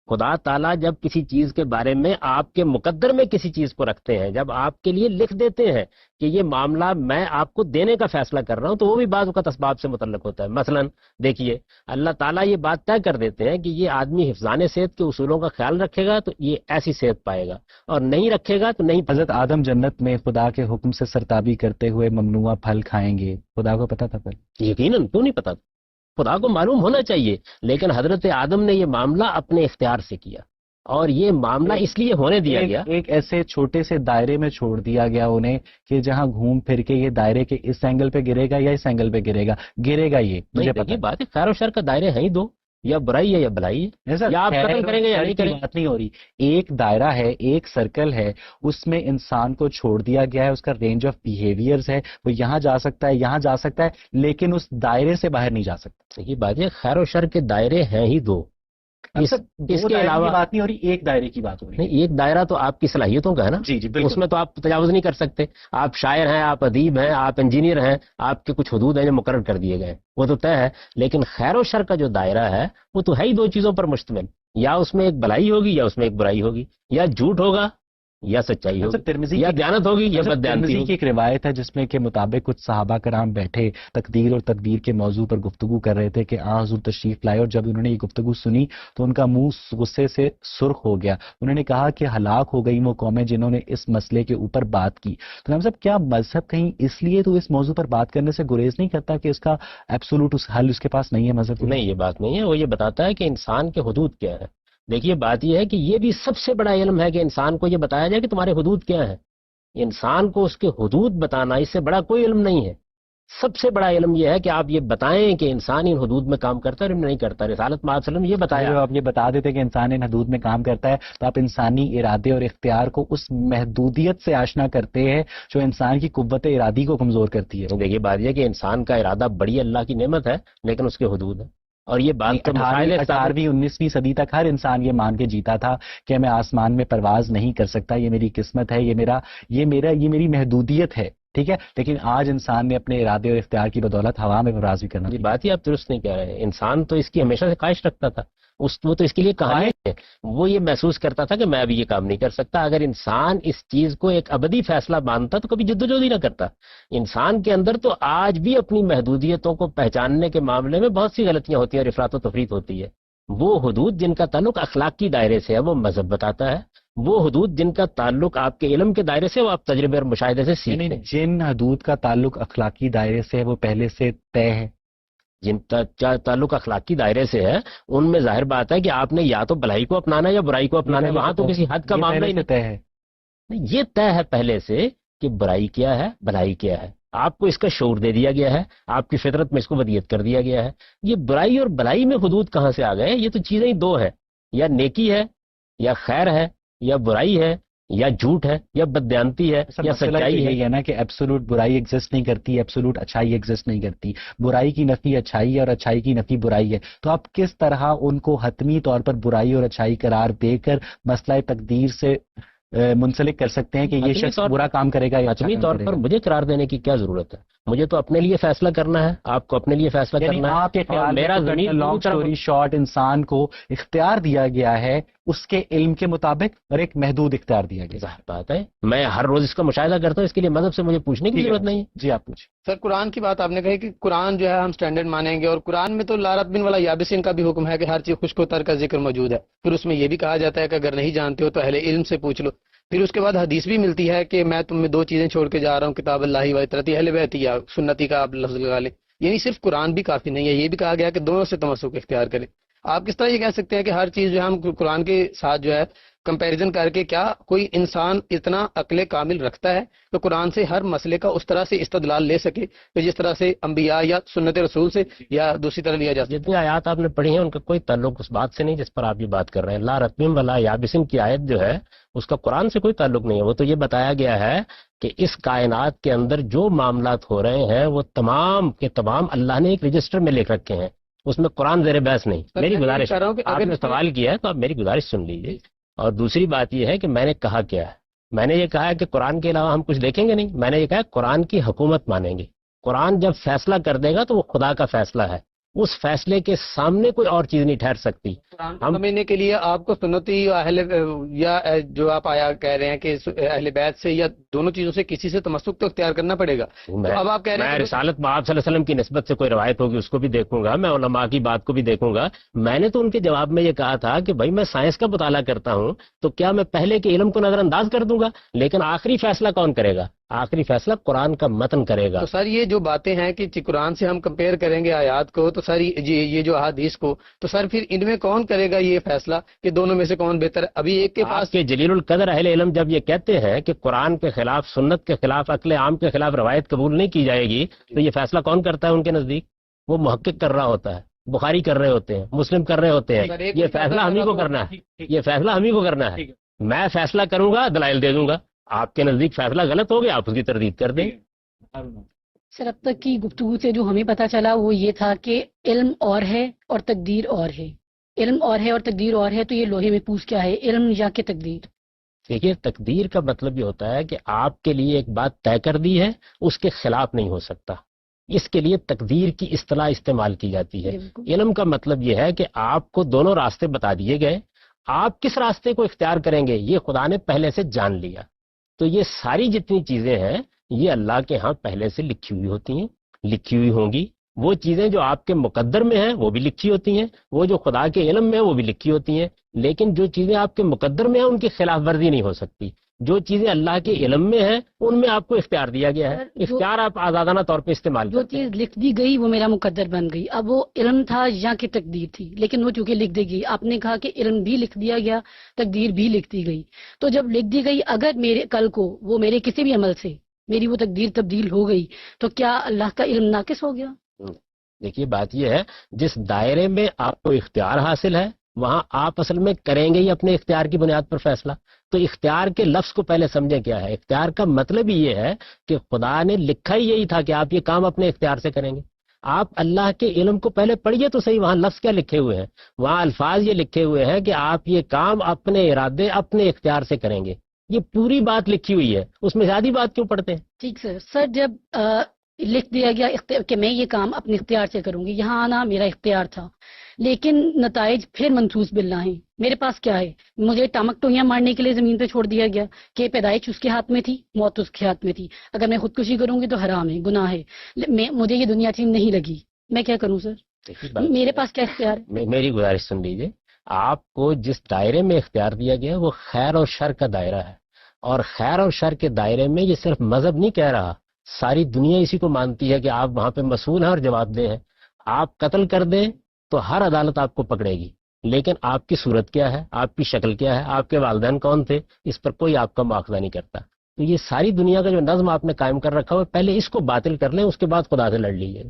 خدا تعالیٰ جب کسی چیز کے بارے میں آپ کے مقدر میں کسی چیز کو رکھتے ہیں، جب آپ کے لیے لکھ دیتے ہیں کہ یہ معاملہ میں آپ کو دینے کا فیصلہ کر رہا ہوں، تو وہ بھی بعض اوقات اسباب سے متعلق ہوتا ہے۔ مثلا دیکھیے، اللہ تعالیٰ یہ بات طے کر دیتے ہیں کہ یہ آدمی حفظان صحت کے اصولوں کا خیال رکھے گا تو یہ ایسی صحت پائے گا، اور نہیں رکھے گا تو نہیں۔ حضرت آدم جنت میں خدا کے حکم سے سرتابی کرتے ہوئے ممنوع پھل کھائیں گے، خدا کو پتا تھا پہلے؟ یقیناً کیوں نہیں پتا، خدا کو معلوم ہونا چاہیے، لیکن حضرت آدم نے یہ معاملہ اپنے اختیار سے کیا۔ اور یہ معاملہ اس لیے ہونے دیا گیا ایک ایسے چھوٹے سے دائرے میں چھوڑ دیا گیا انہیں کہ جہاں گھوم پھر کے یہ دائرے کے اس اینگل پہ گرے گا یا اس اینگل پہ گرے گا یہ مجھے پتا بات ہے. خیر و شر کا دائرے ہیں ہی دو، یا برائی ہے یا بلائی ہے، یا آپ قتل کریں گے یا نہیں کریں گے. بات نہیں ہو رہی، ایک دائرہ ہے، ایک سرکل ہے، اس میں انسان کو چھوڑ دیا گیا ہے، اس کا رینج آف بیہیویئرز ہے، وہ یہاں جا سکتا ہے یہاں جا سکتا ہے، لیکن اس دائرے سے باہر نہیں جا سکتا. یہ بات ہے، خیر و شر کے دائرے ہیں ہی دو. اس کے علاوہ بات نہیں ہو رہی، ایک دائرے کی بات ہو رہی ہے. نہیں، ایک دائرہ تو آپ کی صلاحیتوں کا ہے نا. جی جی بالکل. اس میں تو آپ تجاوز نہیں کر سکتے. آپ شاعر ہیں، آپ ادیب ہیں، آپ انجینئر ہیں، آپ کے کچھ حدود ہیں جو مقرر کر دیے گئے، وہ تو طے ہے. لیکن خیر و شر کا جو دائرہ ہے وہ تو ہے ہی دو چیزوں پر مشتمل، یا اس میں ایک بھلائی ہوگی یا اس میں ایک برائی ہوگی، یا جھوٹ ہوگا یا سچائی ہوگی، یا دیانت ہوگی یا بددیانتی ہوگی. کی ایک روایت ہے جس میں کہ مطابق کچھ صحابہ کرام بیٹھے تقدیر اور تدبیر کے موضوع پر گفتگو کر رہے تھے کہ حضور تشریف لائے، اور جب انہوں نے یہ گفتگو سنی تو ان کا منہ غصے سے سرخ ہو گیا. انہوں نے کہا کہ ہلاک ہو گئی وہ قومیں جنہوں نے اس مسئلے کے اوپر بات کی. تو ہم صاحب کیا مذہب کہیں اس لیے تو اس موضوع پر بات کرنے سے گریز نہیں کرتا کہ اس کا ایبسولوٹ حل اس کے پاس نہیں ہے مذہب؟ نہیں، یہ بات نہیں ہے. وہ یہ بتاتا ہے کہ انسان کے حدود کیا ہے. دیکھیے بات یہ ہے کہ یہ بھی سب سے بڑا علم ہے کہ انسان کو یہ بتایا جائے کہ تمہارے حدود کیا ہیں. انسان کو اس کے حدود بتانا اس سے بڑا کوئی علم نہیں ہے. سب سے بڑا علم یہ ہے کہ آپ یہ بتائیں کہ انسان ان حدود میں کام کرتا ہے اور نہیں کرتا. رسالت میں وسلم یہ بتایا. آپ یہ بتا دیتے کہ انسان ان حدود میں کام کرتا ہے تو آپ انسانی ارادے اور اختیار کو اس محدودیت سے آشنا کرتے ہیں جو انسان کی قوت ارادی کو کمزور کرتی ہے. دیکھیے بات یہ کہ انسان کا ارادہ بڑی اللہ کی نعمت ہے، لیکن اس کے حدود ہیں. اور یہ بات 18ویں 19ویں صدی تک ہر انسان یہ مان کے جیتا تھا کہ میں آسمان میں پرواز نہیں کر سکتا، یہ میری قسمت ہے، یہ میری محدودیت ہے. ٹھیک ہے، لیکن آج انسان نے اپنے ارادے اور اختیار کی بدولت ہوا میں پرواز بھی کرنا. یہ بات ہی آپ درست نہیں کہہ رہے ہیں. انسان تو اس کی ہمیشہ سے خواہش رکھتا تھا، وہ تو اس کے لیے کہانی ہے. وہ یہ محسوس کرتا تھا کہ میں ابھی یہ کام نہیں کر سکتا. اگر انسان اس چیز کو ایک ابدی فیصلہ مانتا تو کبھی جدوجہد ہی نہ کرتا. انسان کے اندر تو آج بھی اپنی محدودیتوں کو پہچاننے کے معاملے میں بہت سی غلطیاں ہوتی ہیں اور افراط و تفریط ہوتی ہے. وہ حدود جن کا تعلق اخلاقی دائرے سے ہے وہ مذہب بتاتا ہے. وہ حدود جن کا تعلق آپ کے علم کے دائرے سے وہ آپ تجربے اور مشاہدے سے سیکھتے ہیں. جن حدود کا تعلق اخلاقی دائرے سے ہے وہ پہلے سے طے ہے. جن کا تعلق اخلاقی دائرے سے ہے ان میں ظاہر بات ہے کہ آپ نے یا تو بھلائی کو اپنانا ہے یا برائی کو اپنانا ہے. وہاں تو کسی حد کا معاملہ ہی نہیں طے ہے. یہ طے ہے پہلے سے کہ برائی کیا ہے بھلائی کیا ہے. آپ کو اس کا شعور دے دیا گیا ہے، آپ کی فطرت میں اس کو ودیت کر دیا گیا ہے. یہ برائی اور بھلائی میں حدود کہاں سے آ گئے؟ یہ تو چیزیں ہی دو ہے، یا نیکی ہے یا خیر ہے، یا برائی ہے یا جھوٹ ہے، یا بددیانتی ہے یا سچائی ہے. یہ ہے نا کہ ایبسولوٹ برائی ایگزسٹ نہیں کرتی، ایبسولوٹ اچھائی ایگزسٹ نہیں کرتی. برائی کی نفی اچھائی ہے اور اچھائی کی نفی برائی ہے. تو آپ کس طرح ان کو حتمی طور پر برائی اور اچھائی قرار دے کر مسئلہ تقدیر سے منسلک کر سکتے ہیں کہ یہ شخص برا کام کرے گا یا حتمی طور پر مجھے قرار دینے کی کیا ضرورت ہے؟ مجھے تو اپنے لیے فیصلہ کرنا ہے، آپ کو اپنے لیے فیصلہ کرنا ہے. آپ کے خیال میرا زمین لانگ سٹوری شارٹ انسان کو اختیار دیا گیا ہے اس کے علم کے مطابق اور ایک محدود اختیار دیا گیا. ظاہر بات ہے میں ہر روز اس کا مشاہدہ کرتا ہوں، اس کے لیے مذہب سے مجھے پوچھنے کی ضرورت نہیں ہے. جی آپ پوچھیں. سر قرآن کی بات آپ نے کہی کہ قرآن جو ہے ہم سٹینڈرڈ مانیں گے، اور قرآن میں تو لا رتبن ولا یابسین کا بھی حکم ہے کہ ہر چیز خشک و تر کا ذکر موجود ہے. پھر اس میں یہ بھی کہا جاتا ہے کہ اگر نہیں جانتے ہو تو اہل علم سے پوچھ لو. پھر اس کے بعد حدیث بھی ملتی ہے کہ میں تم میں دو چیزیں چھوڑ کے جا رہا ہوں، کتاب اللہ و اطرتی اہل بیت یا سنتی کا آپ لفظ لگا لیں. یعنی صرف قرآن بھی کافی نہیں ہے، یہ بھی کہا گیا کہ دونوں سے تمسک اختیار کریں. آپ کس طرح یہ کہہ سکتے ہیں کہ ہر چیز جو ہے ہم قرآن کے ساتھ جو ہے کمپیریزن کر کے، کیا کوئی انسان اتنا عقل کامل رکھتا ہے کہ قرآن سے ہر مسئلے کا اس طرح سے استدلال لے سکے کہ جس طرح سے انبیاء یا سنت رسول سے یا دوسری طرح لیا جا سکے؟ جتنی آیات آپ نے پڑھی ہیں ان کا کوئی تعلق اس بات سے نہیں جس پر آپ یہ بات کر رہے ہیں. لا رتبن ولا یابسین کی آیت جو ہے اس کا قرآن سے کوئی تعلق نہیں ہے. وہ تو یہ بتایا گیا ہے کہ اس کائنات کے اندر جو معاملات ہو رہے ہیں وہ تمام کے تمام اللہ نے ایک رجسٹر میں لکھ رکھے ہیں، اس میں قرآن زیر بحث نہیں. میری گزارش، آپ نے سوال کیا ہے تو آپ میری گزارش سن لیجیے. اور دوسری بات یہ ہے کہ میں نے کہا کیا ہے. میں نے یہ کہا ہے کہ قرآن کے علاوہ ہم کچھ دیکھیں گے نہیں. میں نے یہ کہا قرآن کی حکومت مانیں گے. قرآن جب فیصلہ کر دے گا تو وہ خدا کا فیصلہ ہے، اس فیصلے کے سامنے کوئی اور چیز نہیں ٹھہر سکتی. ہم سمجھنے کے لیے آپ کو سنتی یا جو آپ آیا کہہ رہے ہیں کہ اہل بیت سے یا دونوں چیزوں سے کسی سے تمسک تو اختیار کرنا پڑے گا. اب آپ کہہ رہے ہیں میں رسالت میں آپ صلی اللہ علیہ وسلم کی نسبت سے کوئی روایت ہوگی اس کو بھی دیکھوں گا، میں علماء کی بات کو بھی دیکھوں گا. میں نے تو ان کے جواب میں یہ کہا تھا کہ بھائی میں سائنس کا مطالعہ کرتا ہوں تو کیا میں پہلے کے علم کو نظر انداز کر دوں گا؟ لیکن آخری فیصلہ کون کرے گا؟ آخری فیصلہ قرآن کا متن کرے گا. تو سر یہ جو باتیں ہیں کہ قرآن سے ہم کمپیئر کریں گے آیات کو، تو سر یہ جو احادیث کو، تو سر پھر ان میں کون کرے گا یہ فیصلہ کہ دونوں میں سے کون بہتر ہے؟ ابھی ایک کے پاس آپ کے جلیل القدر اہل علم جب یہ کہتے ہیں کہ قرآن کے خلاف، سنت کے خلاف، عقل عام کے خلاف روایت قبول نہیں کی جائے گی، تو یہ فیصلہ کون کرتا ہے ان کے نزدیک؟ وہ محقق کر رہا ہوتا ہے، بخاری کر رہے ہوتے ہیں، مسلم کر رہے ہوتے ہیں. یہ فیصلہ ہم ہی کو کرنا ہے، یہ فیصلہ ہم ہی کو کرنا ہے. میں فیصلہ کروں گا، دلائل دے دوں گا. آپ کے نزدیک فیصلہ غلط ہو گیا، آپ اس کی تردید کر دیں. سر اب تک کی گفتگو سے جو ہمیں پتہ چلا وہ یہ تھا کہ علم اور ہے اور تقدیر اور ہے. علم اور ہے اور تقدیر اور ہے، تو یہ لوہے میں پوچھ کیا ہے، علم یا کہ تقدیر؟ دیکھیے، تقدیر کا مطلب یہ ہوتا ہے کہ آپ کے لیے ایک بات طے کر دی ہے، اس کے خلاف نہیں ہو سکتا. اس کے لیے تقدیر کی اصطلاح استعمال کی جاتی ہے. علم کا مطلب یہ ہے کہ آپ کو دونوں راستے بتا دیے گئے، آپ کس راستے کو اختیار کریں گے یہ خدا نے پہلے سے جان لیا. تو یہ ساری جتنی چیزیں ہیں یہ اللہ کے ہاں پہلے سے لکھی ہوئی ہوتی ہیں، لکھی ہوئی ہوں گی. وہ چیزیں جو آپ کے مقدر میں ہیں وہ بھی لکھی ہوتی ہیں، وہ جو خدا کے علم میں ہیں وہ بھی لکھی ہوتی ہیں. لیکن جو چیزیں آپ کے مقدر میں ہیں ان کی خلاف ورزی نہیں ہو سکتی. جو چیزیں اللہ کے علم میں ہیں ان میں آپ کو اختیار دیا گیا ہے. اختیار آپ آزادانہ طور پہ استعمال جو کرتے ہیں. چیز لکھ دی گئی وہ میرا مقدر بن گئی. اب وہ علم تھا یا کہ تقدیر تھی، لیکن وہ چونکہ لکھ دی گئی. آپ نے کہا کہ علم بھی لکھ دیا گیا، تقدیر بھی لکھ دی گئی. تو جب لکھ دی گئی، اگر میرے کل کو وہ میرے کسی بھی عمل سے میری وہ تقدیر تبدیل ہو گئی تو کیا اللہ کا علم ناقص ہو گیا؟ دیکھیے، بات یہ ہے جس دائرے میں آپ کو اختیار حاصل ہے وہاں آپ اصل میں کریں گے ہی اپنے اختیار کی بنیاد پر فیصلہ. تو اختیار کے لفظ کو پہلے سمجھیں کیا ہے. اختیار کا مطلب ہی یہ ہے کہ خدا نے لکھا ہی یہی تھا کہ آپ یہ کام اپنے اختیار سے کریں گے. آپ اللہ کے علم کو پہلے پڑھیے تو صحیح، وہاں لفظ کیا لکھے ہوئے ہیں؟ وہاں الفاظ یہ لکھے ہوئے ہیں کہ آپ یہ کام اپنے ارادے، اپنے اختیار سے کریں گے. یہ پوری بات لکھی ہوئی ہے، اس میں زیادہ بات کیوں پڑھتے ہیں؟ ٹھیک سر جب لکھ دیا گیا کہ میں یہ کام اپنے اختیار سے کروں گی، یہاں آنا میرا اختیار تھا، لیکن نتائج پھر منصوص باللہ ہیں. میرے پاس کیا ہے؟ مجھے ٹامک ٹوہیاں مارنے کے لیے زمین پہ چھوڑ دیا گیا کہ پیدائش اس کے ہاتھ میں تھی، موت اس کے ہاتھ میں تھی. اگر میں خودکشی کروں گی تو حرام ہے، گناہ ہے. مجھے یہ دنیا اچھی نہیں لگی، میں کیا کروں سر؟ میرے پاس کیا اختیار ہے؟ میری گزارش سن لیجیے. آپ کو جس دائرے میں اختیار دیا گیا وہ خیر اور شر کا دائرہ ہے، اور خیر اور شر کے دائرے میں یہ صرف مذہب نہیں کہہ رہا، ساری دنیا اسی کو مانتی ہے کہ آپ وہاں پہ مسئول ہیں اور جواب دہ ہیں. آپ قتل کر دیں تو ہر عدالت آپ کو پکڑے گی، لیکن آپ کی صورت کیا ہے، آپ کی شکل کیا ہے، آپ کے والدین کون تھے، اس پر کوئی آپ کا مواخذہ نہیں کرتا. تو یہ ساری دنیا کا جو نظم آپ نے قائم کر رکھا ہو، پہلے اس کو باطل کر لیں، اس کے بعد خدا سے لڑ لیجیے.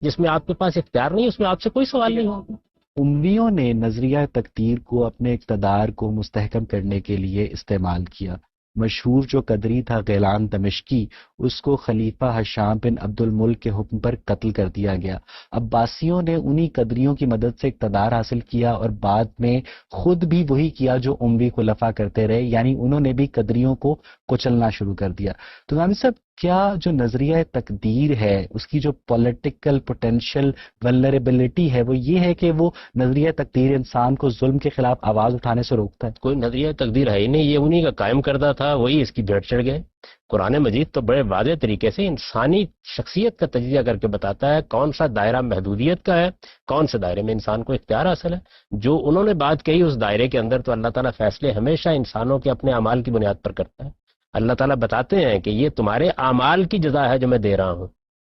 جس میں آپ کے پاس اختیار نہیں، اس میں آپ سے کوئی سوال نہیں ہوگا. امویوں نے نظریہ تقدیر کو اپنے اقتدار کو مستحکم کرنے کے لیے استعمال کیا. مشہور جو قدری تھا غیلان دمشقی، اس کو خلیفہ ہشام بن عبد الملک کے حکم پر قتل کر دیا گیا. عباسیوں نے انہی قدریوں کی مدد سے اقتدار حاصل کیا اور بعد میں خود بھی وہی کیا جو اموی خلفاء کرتے رہے، یعنی انہوں نے بھی قدریوں کو کچلنا شروع کر دیا. تو نامی صاحب، کیا جو نظریہ تقدیر ہے اس کی جو پولیٹیکل پوٹینشیل ولنریبلٹی ہے وہ یہ ہے کہ وہ نظریہ تقدیر انسان کو ظلم کے خلاف آواز اٹھانے سے روکتا ہے؟ کوئی نظریہ تقدیر ہے ہی نہیں، یہ انہی کا قائم کردہ تھا، وہی اس کی بھیٹ چڑھ گئے. قرآن مجید تو بڑے واضح طریقے سے انسانی شخصیت کا تجزیہ کر کے بتاتا ہے کون سا دائرہ محدودیت کا ہے، کون سے دائرے میں انسان کو اختیار حاصل ہے. جو انہوں نے بات کہی اس دائرے کے اندر تو اللہ تعالیٰ فیصلے ہمیشہ انسانوں کے اپنے اعمال کی بنیاد پر کرتا ہے. اللہ تعالیٰ بتاتے ہیں کہ یہ تمہارے اعمال کی جزا ہے جو میں دے رہا ہوں.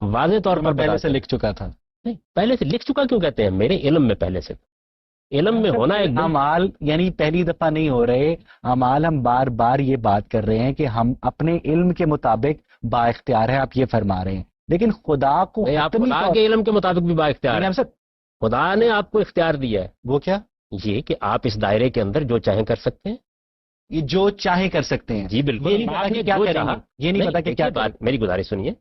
واضح طور پر پہلے سے لکھ چکا تھا. نہیں، پہلے سے لکھ چکا کیوں کہتے ہیں؟ میرے علم میں پہلے سے. علم میں ہونا ایک اعمال یعنی پہلی دفعہ نہیں ہو رہے اعمال، ہم بار بار یہ بات کر رہے ہیں کہ ہم اپنے علم کے مطابق با اختیار ہیں، آپ یہ فرما رہے ہیں. لیکن خدا کو آپ خدا کے علم کے مطابق بھی با اختیار ہیں. خدا نے آپ کو اختیار دیا ہے. وہ کیا؟ یہ کہ آپ اس دائرے کے اندر جو چاہیں کر سکتے ہیں. یہ جو چاہیں کر سکتے ہیں؟ جی بالکل. یہ نہیں پتا کہ کیا بات. میری گزارش سنیے.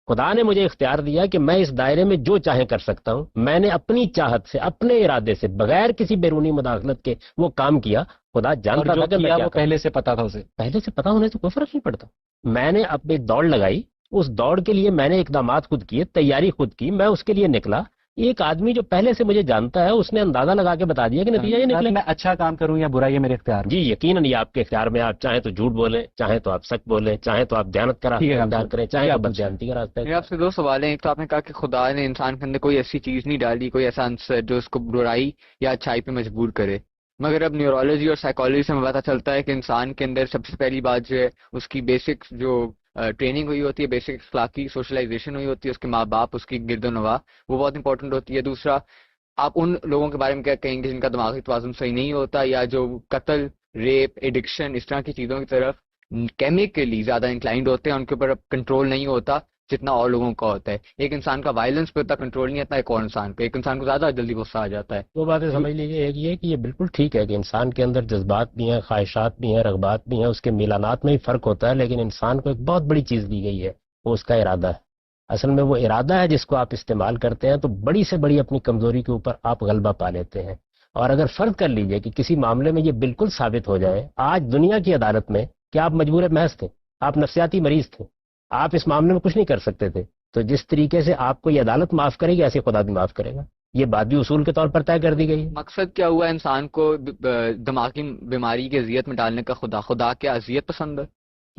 خدا نے مجھے اختیار دیا کہ میں اس دائرے میں جو چاہیں کر سکتا ہوں. میں نے اپنی چاہت سے، اپنے ارادے سے، بغیر کسی بیرونی مداخلت کے وہ کام کیا. خدا جانتا تھا کہ وہ پہلے سے پتا تھا اسے. پہلے سے پتا ہونے سے کوئی فرق نہیں پڑتا. میں نے اپنی دوڑ لگائی، اس دوڑ کے لیے میں نے اقدامات خود کیے، تیاری خود کی، میں اس کے لیے نکلا. ایک آدمی جو پہلے سے مجھے جانتا ہے اس نے اندازہ لگا کے بتا دیا کہ نتیجہ یہ نکلے. میں اچھا کام کروں یا برا، یہ میرے اختیار. جی یقیناً یہ آپ کے اختیار میں. آپ چاہیں تو جھوٹ بولیں، چاہیں تو آپ سچ بولیں، چاہیں تو آپ دیانت کا راستہ اختیار کریں، چاہیں آپ بددیانتی کا راستہ. میرے آپ سے دو سوال ہیں. ایک تو آپ نے کہا کہ خدا نے انسان کے اندر کوئی ایسی چیز نہیں ڈالی، کوئی ایسا عنصر جو اس کو برائی یا اچھائی پہ مجبور کرے. مگر اب نیورولوجی اور سائیکالوجی سے ہمیں پتہ چلتا ہے کہ انسان کے اندر سب سے پہلی بات جو ہے اس کی بیسک جو ٹریننگ ہوئی ہوتی ہے، بیسک اخلاقی سوشلائزیشن ہوئی ہوتی ہے، اس کے ماں باپ، اس کی گرد و نواح، وہ بہت امپورٹنٹ ہوتی ہے. دوسرا، آپ ان لوگوں کے بارے میں کیا کہیں گے جن کا دماغی توازن صحیح نہیں ہوتا، یا جو قتل، ریپ، ایڈکشن، اس طرح کی چیزوں کی طرف کیمیکلی زیادہ انکلائنڈ ہوتے ہیں، ان کے اوپر کنٹرول نہیں ہوتا جتنا اور لوگوں کا ہوتا ہے. ایک انسان کا وائلنس پہ اتنا کنٹرول نہیں ہوتا ایک اور انسان پہ، ایک انسان کو زیادہ جلدی غصہ آ جاتا ہے. دو باتیں سمجھ لیجیے. ایک یہ کہ یہ بالکل ٹھیک ہے کہ انسان کے اندر جذبات بھی ہیں، خواہشات بھی ہیں، رغبات بھی ہیں، اس کے میلانات میں ہی فرق ہوتا ہے، لیکن انسان کو ایک بہت بڑی چیز دی گئی ہے، وہ اس کا ارادہ ہے. اصل میں وہ ارادہ ہے جس کو آپ استعمال کرتے ہیں تو بڑی سے بڑی اپنی کمزوری کے اوپر آپ غلبہ پا لیتے ہیں. اور اگر فرض کر لیجئے کہ کسی معاملے میں یہ بالکل ثابت ہو جائے، آج دنیا کی عدالت میں کہ آپ مجبور محض تھے، آپ نفسیاتی مریض تھے، آپ اس معاملے میں کچھ نہیں کر سکتے تھے، تو جس طریقے سے آپ کو یہ عدالت معاف کرے گی ایسے خدا بھی معاف کرے گا. یہ بات بھی اصول کے طور پر طے کر دی گئی ہے. مقصد کیا ہوا انسان کو دماغی بیماری کی اذیت میں ڈالنے کا؟ خدا کیا اذیت پسند ہے؟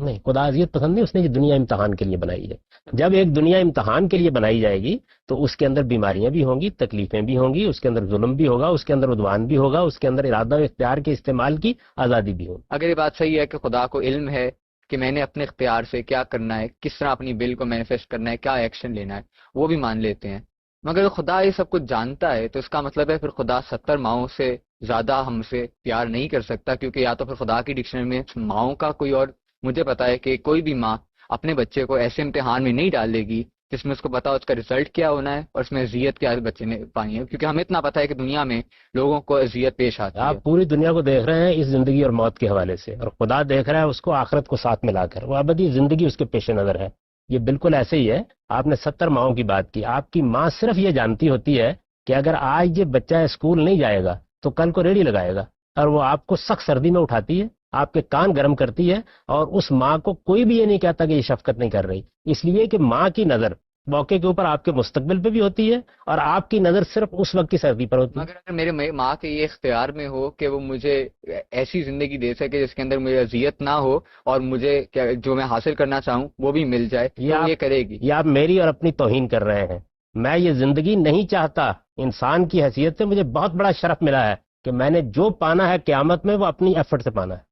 نہیں، خدا اذیت پسند نہیں، اس نے یہ دنیا امتحان کے لیے بنائی ہے. جب ایک دنیا امتحان کے لیے بنائی جائے گی تو اس کے اندر بیماریاں بھی ہوں گی، تکلیفیں بھی ہوں گی، اس کے اندر ظلم بھی ہوگا، اس کے اندر عدوان بھی ہوگا، اس کے اندر ارادہ و اختیار کے استعمال کی آزادی بھی ہوگی. اگر یہ بات صحیح ہے کہ خدا کو علم ہے کہ میں نے اپنے اختیار سے کیا کرنا ہے، کس طرح اپنی ول کو مینیفیسٹ کرنا ہے، کیا ایکشن لینا ہے، وہ بھی مان لیتے ہیں. مگر خدا یہ سب کچھ جانتا ہے تو اس کا مطلب ہے پھر خدا 70 ماؤں سے زیادہ ہم سے پیار نہیں کر سکتا، کیونکہ یا تو پھر خدا کی ڈکشنری میں ماؤں کا کوئی اور، مجھے پتا ہے کہ کوئی بھی ماں اپنے بچے کو ایسے امتحان میں نہیں ڈال دے گی جس میں اس کو پتا اس کا ریزلٹ کیا ہونا ہے اور اس میں اذیت کیا بچے نے پانی ہے، کیونکہ ہمیں اتنا پتا ہے کہ دنیا میں لوگوں کو اذیت پیش آتی ہے. آپ پوری دنیا کو دیکھ رہے ہیں اس زندگی اور موت کے حوالے سے، اور خدا دیکھ رہا ہے اس کو آخرت کو ساتھ ملا کر. وہ ابدی زندگی اس کے پیش نظر ہے. یہ بالکل ایسے ہی ہے. آپ نے 70 ماؤں کی بات کی، آپ کی ماں صرف یہ جانتی ہوتی ہے کہ اگر آج یہ بچہ اسکول نہیں جائے گا تو کل کو ریڑھی لگائے گا، اور وہ آپ کو سخت سردی میں اٹھاتی ہے، آپ کے کان گرم کرتی ہے، اور اس ماں کو کوئی بھی یہ نہیں کہتا کہ یہ شفقت نہیں کر رہی، اس لیے کہ ماں کی نظر موقع کے اوپر آپ کے مستقبل پہ بھی ہوتی ہے، اور آپ کی نظر صرف اس وقت کی سردی پر ہوتی ہے. مگر اگر میرے ماں کے یہ اختیار میں ہو کہ وہ مجھے ایسی زندگی دے سکے جس کے اندر مجھے اذیت نہ ہو اور مجھے جو میں حاصل کرنا چاہوں وہ بھی مل جائے، یہ کرے گی. یہ آپ میری اور اپنی توہین کر رہے ہیں. میں یہ زندگی نہیں چاہتا. انسان کی حیثیت سے مجھے بہت بڑا شرف ملا ہے کہ میں نے جو پانا ہے قیامت میں وہ اپنی ایفرٹ سے پانا ہے.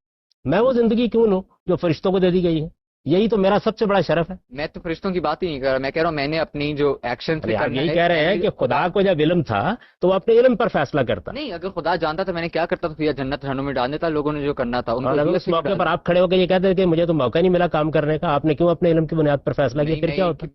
میں وہ زندگی کیوں لوں جو فرشتوں کو دے دی گئی ہے؟ یہی تو میرا سب سے بڑا شرف ہے. میں تو فرشتوں کی بات ہی نہیں کر رہا، میں کہہ رہا ہوں میں نے اپنی جو ایکشن سے کرنا ہے. یہی کہہ رہے ہیں کہ خدا کو جب علم تھا تو وہ اپنے علم پر فیصلہ کرتا. نہیں، اگر خدا جانتا تو میں نے کیا کرتا تھا، جنت جہنم میں ڈال دیتا لوگوں نے جو کرنا تھا. اس موقع پر آپ کھڑے ہو کے یہ کہتے ہیں کہ مجھے تو موقع نہیں ملا کام کرنے کا، آپ نے کیوں اپنے علم کی بنیاد پر فیصلہ کیا؟ پھر کیا ہوتا؟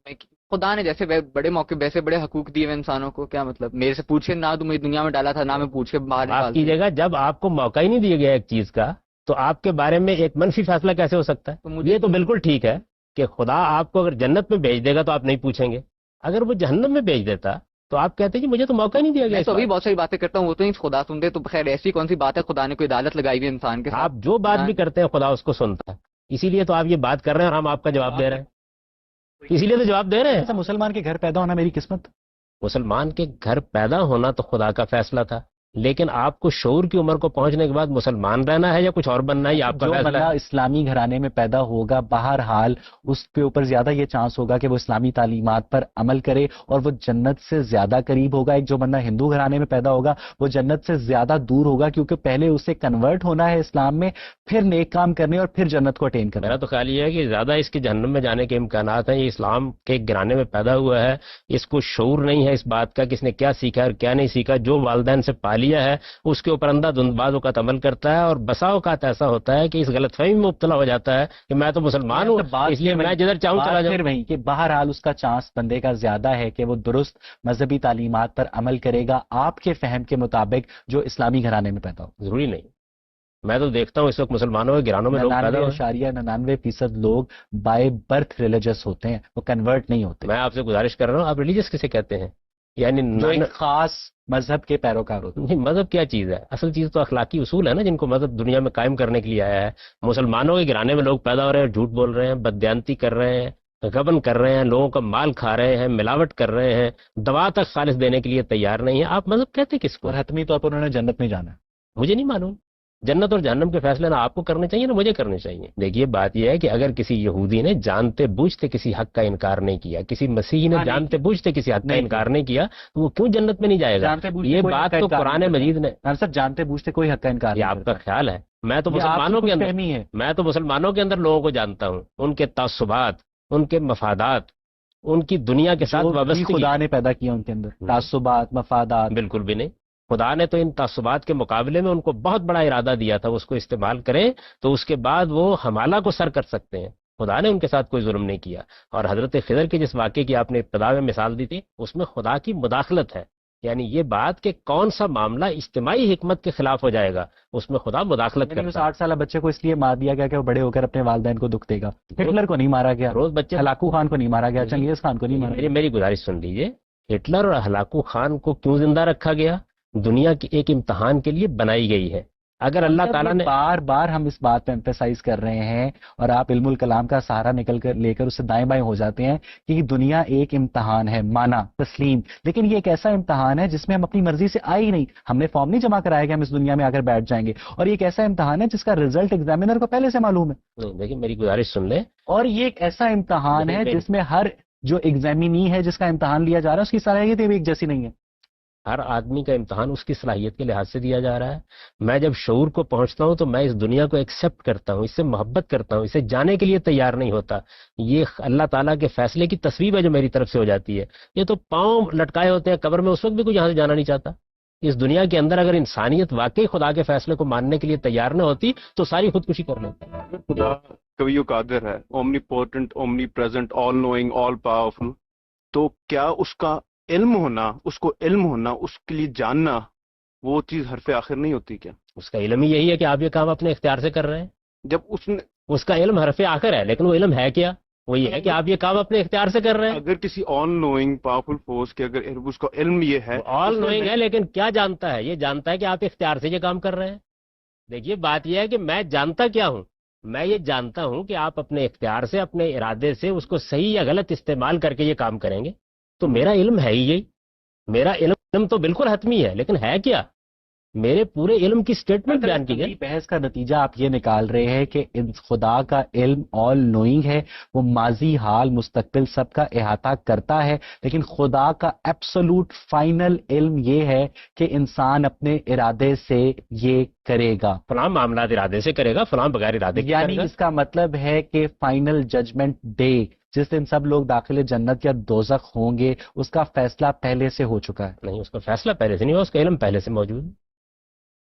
خدا نے جیسے بڑے موقع ویسے بڑے حقوق دیے ہوئے انسانوں کو. کیا مطلب میرے سے پوچھے نہ تو مجھے دنیا میں ڈالا تھا، نہ میں پوچھے باہر آپ کیجیے گا. جب آپ کو موقع ہی نہیں دیا گیا ایک چیز کا تو آپ کے بارے میں ایک منفی فیصلہ کیسے ہو سکتا ہے؟ یہ تو بالکل ٹھیک ہے کہ خدا آپ کو اگر جنت میں بھیج دے گا تو آپ نہیں پوچھیں گے. اگر وہ جہنم میں بھیج دیتا تو آپ کہتے ہیں کہ مجھے تو موقع نہیں دیا گیا. میں تو ابھی بہت ساری باتیں کرتا ہوں، وہ تو نہیں خدا سنتے. تو خیر ایسی کون سی بات ہے خدا نے کوئی عدالت لگائی ہوئی انسان کے ساتھ؟ آپ جو بات بھی کرتے ہیں خدا اس کو سنتا ہے. اسی لیے تو آپ یہ بات کر رہے ہیں اور ہم آپ کا جواب دے رہے ہیں. اسی لیے تو جواب دے رہے ہیں. ایسا مسلمان کے گھر پیدا ہونا میری قسمت. مسلمان کے گھر پیدا ہونا تو خدا کا فیصلہ تھا، لیکن آپ کو شعور کی عمر کو پہنچنے کے بعد مسلمان رہنا ہے یا کچھ اور بننا ہے یہ آپ کا فیصلہ ہے. اسلامی گھرانے میں پیدا ہوگا بہرحال اس کے اوپر زیادہ یہ چانس ہوگا کہ وہ اسلامی تعلیمات پر عمل کرے اور وہ جنت سے زیادہ قریب ہوگا. ایک جو بندہ ہندو گھرانے میں پیدا ہوگا وہ جنت سے زیادہ دور ہوگا، کیونکہ پہلے اسے کنورٹ ہونا ہے اسلام میں، پھر نیک کام کرنے اور پھر جنت کو اٹین کرنا. میرا تو خیال یہ ہے کہ زیادہ اس کے جہنم میں جانے کے امکانات ہیں. یہ اسلام کے گھرانے میں پیدا ہوا ہے، اس کو شعور نہیں ہے اس بات کا کہ اس نے کیا سیکھا اور کیا نہیں سیکھا. جو والدین سے پا لیا ہے اس کے اوپر اندھا دھند بعض اوقات عمل کرتا ہے، اور بسا اوقات ایسا ہوتا ہے کہ اس غلط فہمی میں مبتلا ہو جاتا ہے کہ میں تو مسلمان ہوں اس لیے میں جدھر چاہوں چلا جاؤں. وہی کہ بہرحال اس کا چانس بندے کا زیادہ ہے کہ وہ درست مذہبی تعلیمات پر عمل کرے گا آپ کے فہم کے مطابق جو اسلامی گھرانے میں پیدا ہو. ضروری نہیں. میں تو دیکھتا ہوں اس وقت مسلمانوں کے گھرانوں میں لوگ پیدا ہوتے ہیں 99.99% لوگ بائی برتھ ریلیجس ہوتے ہیں، وہ کنورٹ نہیں ہوتے. میں آپ سے گزارش کر رہا ہوں، آپ ریلیجس کسے کہتے ہیں؟ یعنی ایک خاص مذہب کے پیروکار ہوتے ہیں. مذہب کیا چیز ہے؟ اصل چیز تو اخلاقی اصول ہے نا، جن کو مذہب دنیا میں قائم کرنے کے لیے آیا ہے. مسلمانوں کے گھرانے میں لوگ پیدا ہو رہے ہیں، جھوٹ بول رہے ہیں، بددیانتی کر رہے ہیں، غبن کر رہے ہیں، لوگوں کا مال کھا رہے ہیں، ملاوٹ کر رہے ہیں، دوا تک خالص دینے کے لیے تیار نہیں ہے. آپ مذہب کہتے کس کو؟ اور حتمی طور پر انہوں نے جنت میں جانا ہے. مجھے نہیں معلوم. جنت اور جہنم کے فیصلے نہ آپ کو کرنے چاہیے نہ مجھے کرنے چاہیے. دیکھیے بات یہ ہے کہ اگر کسی یہودی نے جانتے بوجھتے کسی حق کا انکار نہیں کیا, کسی مسیحی نے جانتے بوجھتے کسی حق کا انکار نہیں کیا, تو وہ کیوں جنت میں نہیں جائے گا؟ یہ بات تو قرآن مجید نے, صاحب جانتے بوجھتے کوئی حق کا انکار یہ نہیں آپ کا کرتا. خیال ہے. میں تو یہ آپ کی مسلمانوں کے کچھ اندر فہمی ہے. میں تو مسلمانوں کے اندر لوگوں کو جانتا ہوں, ان کے تعصبات, ان کے مفادات, ان کی دنیا کے ساتھ جو بھی وابستگی. خدا نے پیدا کیا ان کے اندر تعصبات, مفادات. بالکل بھی نہیں. خدا نے تو ان تعصبات کے مقابلے میں ان کو بہت بڑا ارادہ دیا تھا, اس کو استعمال کریں تو اس کے بعد وہ حمالہ کو سر کر سکتے ہیں. خدا نے ان کے ساتھ کوئی ظلم نہیں کیا. اور حضرت خضر کے جس واقعے کی آپ نے ابتدا میں مثال دی تھی, اس میں خدا کی مداخلت ہے. یعنی یہ بات کہ کون سا معاملہ اجتماعی حکمت کے خلاف ہو جائے گا, اس میں خدا مداخلت یعنی اس کرتا ہے. 8 سالہ بچے کو اس لیے مار دیا گیا کہ وہ بڑے ہو کر اپنے والدین کو دکھ دے گا. ہٹلر کو نہیں مارا گیا, روز بچے, ہلاکو خان کو نہیں مارا گیا, چنگیز خان کو نہیں مارا گیا. میری گزارش سن لیجئے. ہٹلر اور ہلاکو خان کو کیوں زندہ رکھا گیا؟ دنیا کے ایک امتحان کے لیے بنائی گئی ہے. اگر اللہ تعالیٰ نے بار بار ہم اس بات پہ ایمفیسائز کر رہے ہیں اور آپ علم الکلام کا سہارا نکل کر لے کر اس سے دائیں بائیں ہو جاتے ہیں کہ دنیا ایک امتحان ہے, مانا تسلیم, لیکن یہ ایک ایسا امتحان ہے جس میں ہم اپنی مرضی سے آئے ہی نہیں. ہم نے فارم نہیں جمع کرایا کہ ہم اس دنیا میں آ کر بیٹھ جائیں گے, اور یہ ایک ایسا امتحان ہے جس کا رزلٹ ایگزامینر کو پہلے سے معلوم ہے. دیکھیں میری گزارش سن لیں. اور یہ ایک ایسا امتحان ہے جس میں ہر جو ایگزامینی ہے, جس کا امتحان لیا جا رہا ہے, اس کی صلاحیت بھی ایک جیسی نہیں ہے. ہر آدمی کا امتحان اس کی صلاحیت کے لحاظ سے دیا جا رہا ہے. میں جب شعور کو پہنچتا ہوں تو میں اس دنیا کو ایکسیپٹ کرتا ہوں, اس سے محبت کرتا ہوں, اسے جانے کے لیے تیار نہیں ہوتا. یہ اللہ تعالیٰ کے فیصلے کی تصویب ہے جو میری طرف سے ہو جاتی ہے. یہ تو پاؤں لٹکائے ہوتے ہیں قبر میں, اس وقت بھی کوئی یہاں سے جانا نہیں چاہتا. اس دنیا کے اندر اگر انسانیت واقعی خدا کے فیصلے کو ماننے کے لیے تیار نہ ہوتی تو ساری خودکشی کر لیتی. خدا کبھی قادر ہے, omnipotent, omnipresent, all knowing, all powerful, تو کیا اس کا علم ہونا, اس کو علم ہونا, اس کے لیے جاننا, وہ چیز حرف آخر نہیں ہوتی کیا؟ اس کا علم ہی یہی ہے کہ آپ یہ کام اپنے اختیار سے کر رہے ہیں. جب اس نے, اس کا علم حرف آخر ہے, لیکن وہ علم ہے کیا؟ وہ یہ ہے کہ آپ یہ کام اپنے اختیار سے کر رہے ہیں. اگر کسی آل نوئنگ پاورفل فورس کے اگر اس کا علم یہ ہے, آل نوئنگ ہے, لیکن کیا جانتا ہے؟ یہ جانتا ہے کہ آپ اختیار سے یہ کام کر رہے ہیں. دیکھیے بات یہ ہے کہ میں جانتا کیا ہوں, میں یہ جانتا ہوں کہ آپ اپنے اختیار سے, اپنے ارادے سے اس کو صحیح یا غلط استعمال کر کے یہ کام کریں گے. تو میرا علم ہے ہی یہی. میرا علم تو بالکل حتمی ہے, لیکن ہے کیا؟ میرے پورے علم کی سٹیٹمنٹ بیان کی گئی. بحث کا نتیجہ آپ یہ نکال رہے ہیں کہ خدا کا علم آل نوئنگ ہے, وہ ماضی, حال, مستقبل سب کا احاطہ کرتا ہے, لیکن خدا کا ایبسولوٹ فائنل علم یہ ہے کہ انسان اپنے ارادے سے یہ کرے گا. فلاں معاملات ارادے سے کرے گا, فلاں بغیر ارادے کے کرے یعنی گا. اس کا مطلب ہے کہ فائنل ججمنٹ ڈے, جس دن سب لوگ داخل جنت یا دوزخ ہوں گے, اس کا فیصلہ پہلے سے ہو چکا ہے. نہیں, اس کا فیصلہ پہلے سے نہیں ہوا, اس کا علم پہلے سے موجود ہے.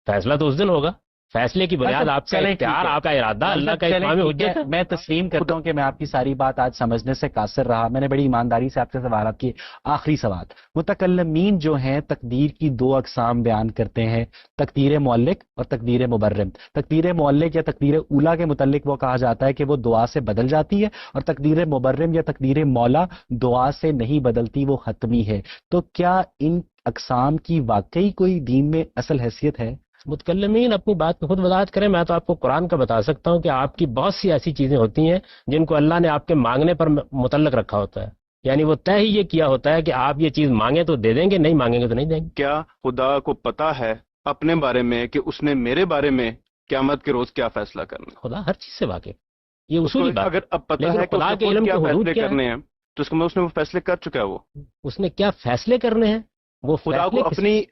فیصلہ تو اس دن ہوگا. فیصلے کی بنیاد آپ کا اختیار, آپ کا ارادہ, اللہ کا اتمام حجت ہے. میں تسلیم کرتا ہوں کہ میں آپ کی ساری بات آج سمجھنے سے قاصر رہا. میں نے بڑی ایمانداری سے آپ سے سوالات کیے. آخری سوال, متکلمین جو ہیں تقدیر کی 2 اقسام بیان کرتے ہیں, تقدیر معلق اور تقدیر مبرم. تقدیر معلق یا تقدیر اولا کے متعلق وہ کہا جاتا ہے کہ وہ دعا سے بدل جاتی ہے, اور تقدیر مبرم یا تقدیر مولا دعا سے نہیں بدلتی, وہ حتمی ہے. تو کیا ان اقسام کی واقعی کوئی دین میں اصل حیثیت ہے؟ متکلمین اپنی بات کو خود وضاحت کریں. میں تو آپ کو قرآن کا بتا سکتا ہوں کہ آپ کی بہت سی ایسی چیزیں ہوتی ہیں جن کو اللہ نے آپ کے مانگنے پر متعلق رکھا ہوتا ہے. یعنی وہ طے ہی یہ کیا ہوتا ہے کہ آپ یہ چیز مانگیں تو دے دیں گے, نہیں مانگیں گے تو نہیں دیں گے. کیا خدا کو پتا ہے اپنے بارے میں کہ اس نے میرے بارے میں قیامت کے روز کیا فیصلہ کرنا ہے؟ خدا ہر چیز سے واقف, یہ اصولی بات. اگر اب پتا ہے کہ خدا کے علم کیا کے حدود فیصلے کیا کرنے ہیں تو اس میں اس نے وہ فیصلے کر چکا ہے. اس نے کیا فیصلے کرنے ہیں؟ وہ خدا کو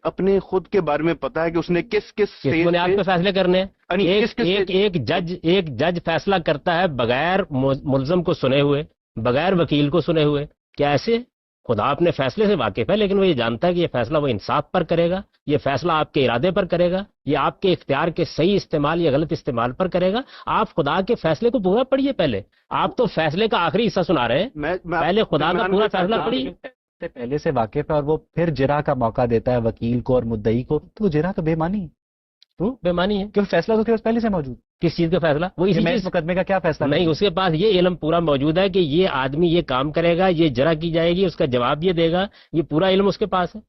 اپنے خود کے بارے میں پتا ہے کہ اس نے کس بنیاد پہ فیصلے کرنے ہیں. ایک جج فیصلہ کرتا ہے بغیر ملزم کو سنے ہوئے, بغیر وکیل کو سنے ہوئے. کیا ایسے؟ خدا اپنے فیصلے سے واقف ہے, لیکن وہ یہ جانتا ہے کہ یہ فیصلہ وہ انصاف پر کرے گا, یہ فیصلہ آپ کے ارادے پر کرے گا, یہ آپ کے اختیار کے صحیح استعمال یا غلط استعمال پر کرے گا. آپ خدا کے فیصلے کو پورا پڑھیے پہلے. آپ تو فیصلے کا آخری حصہ سنا رہے ہیں, پہلے خدا کا پورا فیصلہ پڑھیے. سے پہلے سے واقف ہے اور وہ پھر جرا کا موقع دیتا ہے وکیل کو اور مدعی کو, تو وہ جرا تو بے معنی ہے. بے معنی ہے کیونکہ فیصلہ تو پہلے سے موجود. کس چیز کا فیصلہ؟ وہ اسی چیز مقدمے کا کیا فیصلہ نہیں, اس کے پاس یہ علم پورا موجود ہے کہ یہ آدمی یہ کام کرے گا, یہ جرا کی جائے گی, اس کا جواب یہ دے گا, یہ پورا علم اس کے پاس ہے.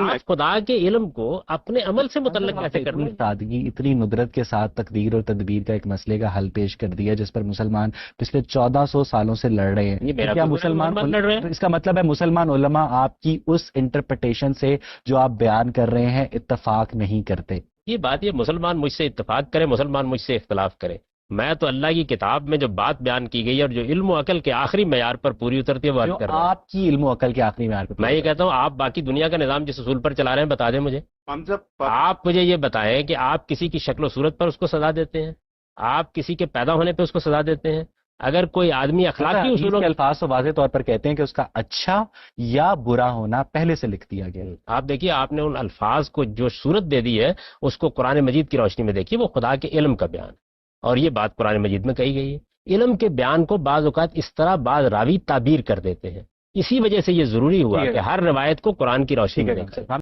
آپ خدا کے علم کو اپنے عمل سے متعلق کیسے کرنا؟ سادگی, اتنی ندرت کے ساتھ تقدیر اور تدبیر کا ایک مسئلے کا حل پیش کر دیا جس پر مسلمان پچھلے 1400 سالوں سے لڑ رہے ہیں. کیا مسلمان لڑ رہے ہیں؟ اس کا مطلب ہے مسلمان علماء آپ کی اس انٹرپریٹیشن سے جو آپ بیان کر رہے ہیں اتفاق نہیں کرتے. یہ بات، یہ مسلمان مجھ سے اتفاق کرے، مسلمان مجھ سے اختلاف کرے، میں تو اللہ کی کتاب میں جو بات بیان کی گئی ہے اور جو علم و عقل کے آخری معیار پر پوری اترتی ہے وہ جو کر رہا ہوں. آپ کی علم و عقل کے آخری معیار پہ میں یہ کہتا ہوں آپ باقی دنیا کا نظام جس اصول پر چلا رہے ہیں بتا دیں مجھے. ہم جب آپ مجھے یہ بتائیں کہ آپ کسی کی شکل و صورت پر اس کو سزا دیتے ہیں، آپ کسی کے پیدا ہونے پہ اس کو سزا دیتے ہیں. اگر کوئی آدمی اخلاقی حدیث اصولوں کے الفاظ تو واضح طور پر کہتے ہیں کہ اس کا اچھا یا برا ہونا پہلے سے لکھ دیا گیا ہے. آپ دیکھیے آپ نے ان الفاظ کو جو صورت دے دی ہے اس کو قرآن مجید کی روشنی میں دیکھیے، وہ خدا کے علم کا بیان ہے اور یہ بات قرآن مجید میں کہی گئی ہے. علم کے بیان کو بعض اوقات اس طرح بعض راوی تعبیر کر دیتے ہیں، اسی وجہ سے یہ ضروری ہوا ٹھیک ہے. کہ ہر روایت کو قرآن کی روشنی ٹھیک میں ہے دیکھیں. ڈاکٹر صاحب.